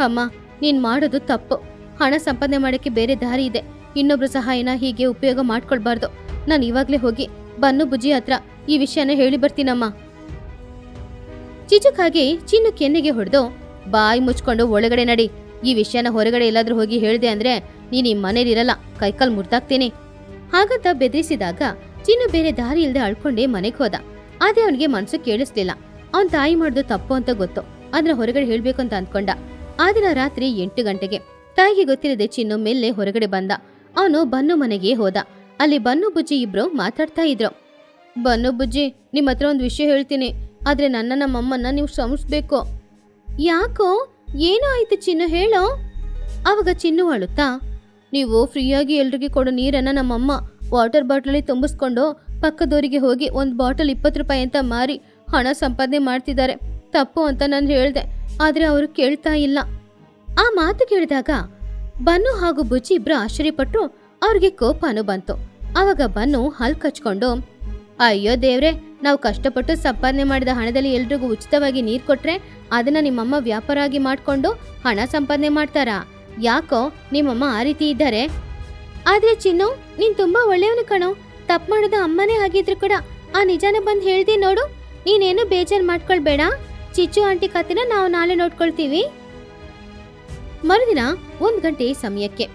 ಅಮ್ಮ, ನೀನ್ ಮಾಡೋದು ತಪ್ಪು. ಹಣ ಸಂಪಾದನೆ ಮಾಡಕ್ಕೆ ಬೇರೆ ದಾರಿ ಇದೆ. ಇನ್ನೊಬ್ರು ಸಹಾಯನ ಹೀಗೆ ಉಪಯೋಗ ಮಾಡ್ಕೊಳ್ಬಾರ್ದು. ನಾನು ಇವಾಗ್ಲೇ ಹೋಗಿ ಬನ್ನು ಬುಜ್ಜಿ ಹತ್ರ ಈ ವಿಷಯನ ಹೇಳಿ ಬರ್ತೀನಮ್ಮ. ಚಿಚುಕಾಗೆ ಚಿನ್ನು ಕೆನ್ನೆಗೆ ಹೊಡೆದು, ಬಾಯಿ ಮುಚ್ಕೊಂಡು ಒಳಗಡೆ ನಡಿ. ಈ ವಿಷಯನ ಹೊರಗಡೆ ಎಲ್ಲಾದ್ರೂ ಹೋಗಿ ಹೇಳ್ದೆ ಅಂದ್ರೆ ನೀನ್ ಈ ಮನೇಲಿರಲ್ಲ, ಕೈಕಾಲ್ ಮುರ್ದಾಕ್ತೀನಿ. ಹಾಗಂತ ಬೆದರಿಸಿದಾಗ ಚಿನ್ನು ಬೇರೆ ದಾರಿ ಇಲ್ದೆ ಅಳ್ಕೊಂಡೇ ಮನೆಗೆ ಹೋದ. ಆದ್ರೆ ಅವನಿಗೆ ಮನ್ಸು ಕೇಳಿಸ್ಲಿಲ್ಲ. ಅವನ್ ತಾಯಿ ಮಾಡ್ದು ತಪ್ಪು ಅಂತ ಗೊತ್ತು, ಆದ್ರೆ ಹೊರಗಡೆ ಹೇಳ್ಬೇಕು ಅಂತ ಅಂದ್ಕೊಂಡ. ಆ ದಿನ ರಾತ್ರಿ 8 ಗಂಟೆಗೆ ತಾಯಿಗೆ ಗೊತ್ತಿರದೆ ಚಿನ್ನು ಮೆಲ್ಲೆ ಹೊರಗಡೆ ಬಂದ. ಅವನು ಬನ್ನು ಮನೆಗೆ ಹೋದ. ಅಲ್ಲಿ ಬನ್ನು ಬುಜ್ಜಿ ಇಬ್ರು ಮಾತಾಡ್ತಾ ಇದ್ರು. ಬನ್ನು ಬುಜ್ಜಿ, ನಿಮ್ಮ ಹತ್ರ ಒಂದು ವಿಷಯ ಹೇಳ್ತೀನಿ, ಆದ್ರೆ ನಮ್ಮಮ್ಮನ್ನ ನೀವು ಕ್ಷಮಿಸ್ಬೇಕು. ಯಾಕೋ, ಏನೋ ಆಯ್ತು ಚಿನ್ನು, ಹೇಳೋ. ಆವಾಗ ಚಿನ್ನು ಅಳುತ್ತಾ, ನೀವು ಫ್ರೀಯಾಗಿ ಎಲ್ರಿಗೆ ಕೊಡೋ ನೀರನ್ನ ನಮ್ಮಮ್ಮ ವಾಟರ್ ಬಾಟಲಲ್ಲಿ ತುಂಬಿಸ್ಕೊಂಡು ಪಕ್ಕದವರಿಗೆ ಹೋಗಿ 1 ಬಾಟಲ್ 20 ರೂಪಾಯಿ ಅಂತ ಮಾರಿ ಹಣ ಸಂಪಾದನೆ ಮಾಡ್ತಿದ್ದಾರೆ. ತಪ್ಪು ಅಂತ ನಾನು ಹೇಳ್ದೆ, ಆದ್ರೆ ಅವರು ಕೇಳ್ತಾ ಇಲ್ಲ. ಆ ಮಾತು ಕೇಳಿದಾಗ ಬನ್ನು ಹಾಗೂ ಬುಜ್ಜಿ ಇಬ್ರು ಆಶ್ಚರ್ಯಪಟ್ರು. ಅವ್ರಿಗೆ ಕೋಪನೂ ಬಂತು. ಆವಾಗ ಬನ್ನು ಹಲ್ ಕಚ್ಕೊಂಡು, ಅಯ್ಯೋ ದೇವ್ರೆ, ನಾವು ಕಷ್ಟಪಟ್ಟು ಸಂಪಾದನೆ ಮಾಡಿದ ಹಣದಲ್ಲಿ ಎಲ್ರಿಗೂ ಉಚಿತವಾಗಿ ನೀರ್ ಕೊಟ್ರೆ ಅದನ್ನ ನಿಮ್ಮಮ್ಮ ವ್ಯಾಪಾರ ಆಗಿ ಮಾಡ್ಕೊಂಡು ಹಣ ಸಂಪಾದನೆ ಮಾಡ್ತಾರಾ? ಯಾಕೋ ನಿಮ್ಮಮ್ಮ ಆ ರೀತಿ ಇದ್ದಾರೆ? ಆದ್ರೆ ಚಿನ್ನು, ನೀನ್ ತುಂಬಾ ಒಳ್ಳೆಯವನು ಕಣೋ. ತಪ್ಪು ಮಾಡೋದು ಅಮ್ಮನೇ ಆಗಿದ್ರು ಕೂಡ ಆ ನಿಜಾನ ಬಂದ್ ಹೇಳ್ದಿ ನೋಡು. ನೀನೇನು ಬೇಜಾರ್ ಮಾಡ್ಕೊಳ್ಬೇಡ. ಚಿಚ್ಚು ಆಂಟಿ ಕತೆನ ನಾವು ನಾಳೆ ನೋಡ್ಕೊಳ್ತೀವಿ. ಮರುದಿನ 1 ಗಂಟೆ ಸಮಯಕ್ಕೆ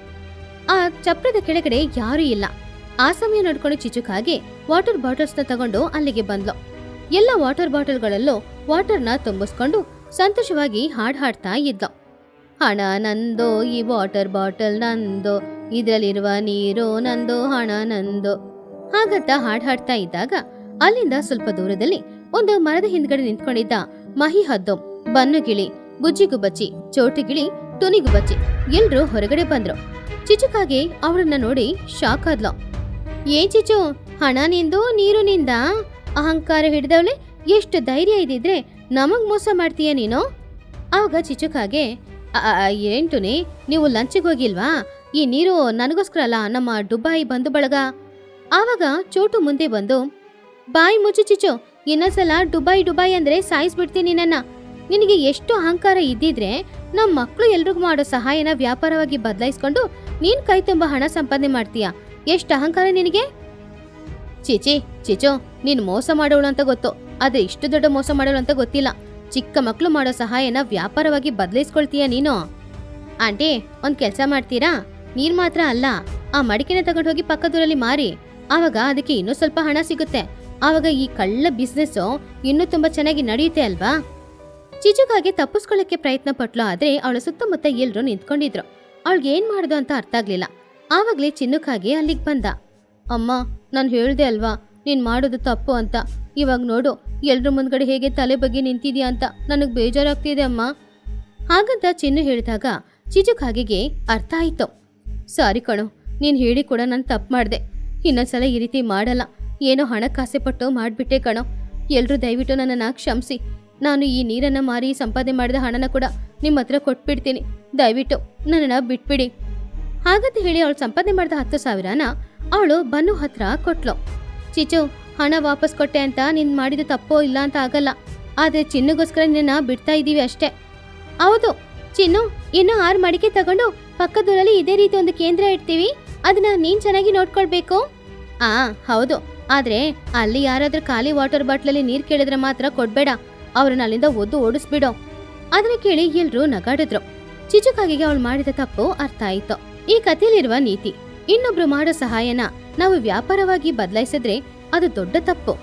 ಆ ಚಪ್ರದ ಕೆಳಗಡೆ ಯಾರೂ ಇಲ್ಲ. ಆ ಸಮಯ ನೋಡ್ಕೊಂಡು ಚಿಚುಕಾಗೆ ವಾಟರ್ ಬಾಟಲ್ಸ್ನ ತಗೊಂಡು ಅಲ್ಲಿಗೆ ಬಂದ್ಲು. ಎಲ್ಲ ವಾಟರ್ ಬಾಟಲ್ಗಳಲ್ಲೂ ವಾಟರ್ನ ತುಂಬಿಸ್ಕೊಂಡು ಸಂತೋಷವಾಗಿ ಹಾಡ್ತಾ ಇದ್ಲು. ಹಣ ನಂದೋ, ಈ ವಾಟರ್ ಬಾಟಲ್ ನಂದೋ, ಇದ್ರಲ್ಲಿರುವ ನೀರು ನಂದೋ, ಹಣ ನಂದೋ ಹಾಗಂತ ಹಾಡ್ತಾ ಇದ್ದಾಗ ಅಲ್ಲಿಂದ ಸ್ವಲ್ಪ ದೂರದಲ್ಲಿ ಒಂದು ಮರದ ಹಿಂದ್ಗಡೆ ನಿಂತ್ಕೊಂಡಿದ್ದ ಮಹಿ ಹದ್ದು, ಬನ್ನುಗಿಳಿ, ಬುಜ್ಜಿಗುಬ್ಬಚ್ಚಿ, ಚೋಟಿಗಿಳಿ, ಟುನಿಗುಬ್ಬಚ್ಚಿ ಎಲ್ರೂ ಹೊರಗಡೆ ಬಂದ್ರು. ಚಿಚುಕಾಗೆ ಅವಳನ್ನ ನೋಡಿ ಶಾಕ್ ಆದ್ಲು. ಏನ್ ಚಿಚು, ಹಣ ನಿಂದು ನೀರು ನಿಂದ? ಅಹಂಕಾರ ಹಿಡಿದವಳೆ, ಎಷ್ಟು ಧೈರ್ಯ ಇದ್ದಿದ್ರೆ ನಮಗ್ ಮೋಸ ಮಾಡ್ತೀಯ ನೀನು? ಆವಾಗ ಚಿಚುಕಾಗೆ, ಏನ್ ಟುನಿ, ನೀವು ಲಂಚಿಗೆ ಹೋಗಿಲ್ವಾ? ಈ ನೀರು ನನಗೋಸ್ಕರ ಅಲ್ಲ, ನಮ್ಮ ದುಬಾಯಿ ಬಂಧು ಬಳಗ. ಆವಾಗ ಚೋಟು ಮುಂದೆ ಬಂದು, ಬಾಯಿ ಮುಚ್ಚು ಚಿಚು, ಇನ್ನೊಂದ್ಸಲ ದುಬಾಯಿ ಅಂದ್ರೆ ಸಾಯಿಸ್ಬಿಡ್ತೀನಿ ನನ್ನ. ನಿನಗೆ ಎಷ್ಟು ಅಹಂಕಾರ ಇದ್ದಿದ್ರೆ ನಮ್ಮ ಮಕ್ಕಳು ಎಲ್ರಿಗೂ ಮಾಡೋ ಸಹಾಯನ ವ್ಯಾಪಾರವಾಗಿ ಬದಲಾಯಿಸ್ಕೊಂಡು ನೀನ್ ಕೈ ತುಂಬ ಹಣ ಸಂಪಾದನೆ ಮಾಡ್ತೀಯ. ಎಷ್ಟು ಅಹಂಕಾರ ನಿನಗೆ? ಚಿಚು, ನೀನ್ ಮೋಸ ಮಾಡೋಳು ಅಂತ ಗೊತ್ತು, ಆದ್ರೆ ಇಷ್ಟು ದೊಡ್ಡ ಮೋಸ ಮಾಡೋಳು ಅಂತ ಗೊತ್ತಿಲ್ಲ. ಚಿಕ್ಕ ಮಕ್ಕಳು ಮಾಡೋ ಸಹಾಯನ ವ್ಯಾಪಾರವಾಗಿ ಬದಲಾಯಿಸ್ಕೊಳ್ತೀಯ ನೀನು. ಆಂಟಿ, ಒಂದ್ ಕೆಲ್ಸ ಮಾಡ್ತೀರಾ? ನೀರ್ ಮಾತ್ರ ಅಲ್ಲ, ಆ ಮಡಿಕೆನ ತಗೊಂಡು ಹೋಗಿ ಪಕ್ಕದೂರಲ್ಲಿ ಮಾರಿ, ಆವಾಗ ಅದಕ್ಕೆ ಇನ್ನೂ ಸ್ವಲ್ಪ ಹಣ ಸಿಗುತ್ತೆ. ಆವಾಗ ಈ ಕಳ್ಳ ಬಿಸ್ನೆಸ್ ಇನ್ನೂ ತುಂಬಾ ಚೆನ್ನಾಗಿ ನಡೆಯುತ್ತೆ ಅಲ್ವಾ? ಚಿಚುಕಾಗೆ ತಪ್ಪಿಸ್ಕೊಳ್ಳಕ್ಕೆ ಪ್ರಯತ್ನ ಪಟ್ಲು. ಆದ್ರೆ ಅವಳ ಸುತ್ತಮುತ್ತ ಎಲ್ರು ನಿಂತ್ಕೊಂಡಿದ್ರು. ಅವಳಿಗೆ ಏನ್ ಮಾಡುದು ಅಂತ ಅರ್ಥ ಆಗ್ಲಿಲ್ಲ. ಆವಾಗ್ಲೇ ಚಿನ್ನುಕಾಗೆ ಅಲ್ಲಿಗೆ ಬಂದ. ಅಮ್ಮ, ನಾನು ಹೇಳ್ದೆ ಅಲ್ವಾ ನೀನ್ ಮಾಡೋದು ತಪ್ಪು ಅಂತ. ಇವಾಗ ನೋಡು, ಎಲ್ರ ಮುಂದ್ಗಡೆ ಹೇಗೆ ತಲೆ ಬಗ್ಗೆ ನಿಂತಿದ್ಯಾ ಅಂತ ನನಗ್ ಬೇಜಾರಾಗ್ತಿದೆ ಅಮ್ಮ. ಹಾಗಂತ ಚಿನ್ನು ಹೇಳಿದಾಗ ಚಿಚುಕಾಗೆಗೆ ಅರ್ಥ ಆಯ್ತು. ಸಾರಿ ಕಣೋ, ನೀನ್ ಹೇಳಿ ಕೂಡ ನಾನು ತಪ್ಪು ಮಾಡ್ದೆ. ಇನ್ನೊಂದ್ಸಲ ಈ ರೀತಿ ಮಾಡಲ್ಲ. ಏನೋ ಹಣಕ್ಕಾಸೆ ಪಟ್ಟು ಮಾಡ್ಬಿಟ್ಟೆ ಕಣೋ. ಎಲ್ರೂ ದಯವಿಟ್ಟು ನನ್ನನ್ನ ಕ್ಷಮಿಸಿ. ನಾನು ಈ ನೀರನ್ನ ಮಾರಿ ಸಂಪಾದನೆ ಮಾಡಿದ ಹಣನ ಕೂಡ ನಿಮ್ಮ ಹತ್ರ ಕೊಟ್ಬಿಡ್ತೀನಿ. ದಯವಿಟ್ಟು ನನ್ನನ್ನ ಬಿಟ್ಬಿಡಿ. ಹಾಗಂತ ಹೇಳಿ ಅವಳು ಸಂಪಾದನೆ ಮಾಡಿದ 10,000ನ ಅವಳು ಬನ್ನು ಹತ್ರ ಕೊಟ್ಲು. ಚಿಚು, ಹಣ ವಾಪಸ್ ಕೊಟ್ಟೆ ಅಂತ ನೀನ್ ಮಾಡಿದ ತಪ್ಪೋ ಇಲ್ಲ ಅಂತ ಆಗಲ್ಲ, ಆದ್ರೆ ಚಿನ್ನುಗೋಸ್ಕರ ನಿನ್ನ ಬಿಡ್ತಾ ಇದೀವಿ ಅಷ್ಟೇ. ಹೌದು ಚಿನ್ನು, ಇನ್ನು 6 ಮಡಿಕೆ ತಗೊಂಡು ಪಕ್ಕದೂರಲ್ಲಿ ಇದೇ ರೀತಿ ಒಂದು ಕೇಂದ್ರ ಇಡ್ತೀವಿ. ಅದನ್ನ ನೀನ್ ಚೆನ್ನಾಗಿ ನೋಡ್ಕೊಳ್ಬೇಕು. ಹೌದು, ಆದ್ರೆ ಅಲ್ಲಿ ಯಾರಾದ್ರೂ ಖಾಲಿ ವಾಟರ್ ಬಾಟ್ಲಲ್ಲಿ ನೀರ್ ಕೇಳಿದ್ರೆ ಮಾತ್ರ ಕೊಡ್ಬೇಡ, ಅವ್ರನ್ನ ಅಲ್ಲಿಂದ ಒದ್ದು ಓಡಿಸ್ಬಿಡೋ. ಅದನ್ನ ಕೇಳಿ ಎಲ್ರೂ ನಗಾಡಿದ್ರು. ಚಿಚುಕಾಗಿಗೆ ಅವಳು ಮಾಡಿದ ತಪ್ಪು ಅರ್ಥ ಆಯ್ತು. ಈ ಕಥೆಯಲ್ಲಿರುವ ನೀತಿ, ಇನ್ನೊಬ್ರು ಮಾಡೋ ಸಹಾಯನ ನಾವು ವ್ಯಾಪಾರವಾಗಿ ಬದಲಾಯಿಸಿದ್ರೆ ಅದು ದೊಡ್ಡ ತಪ್ಪು.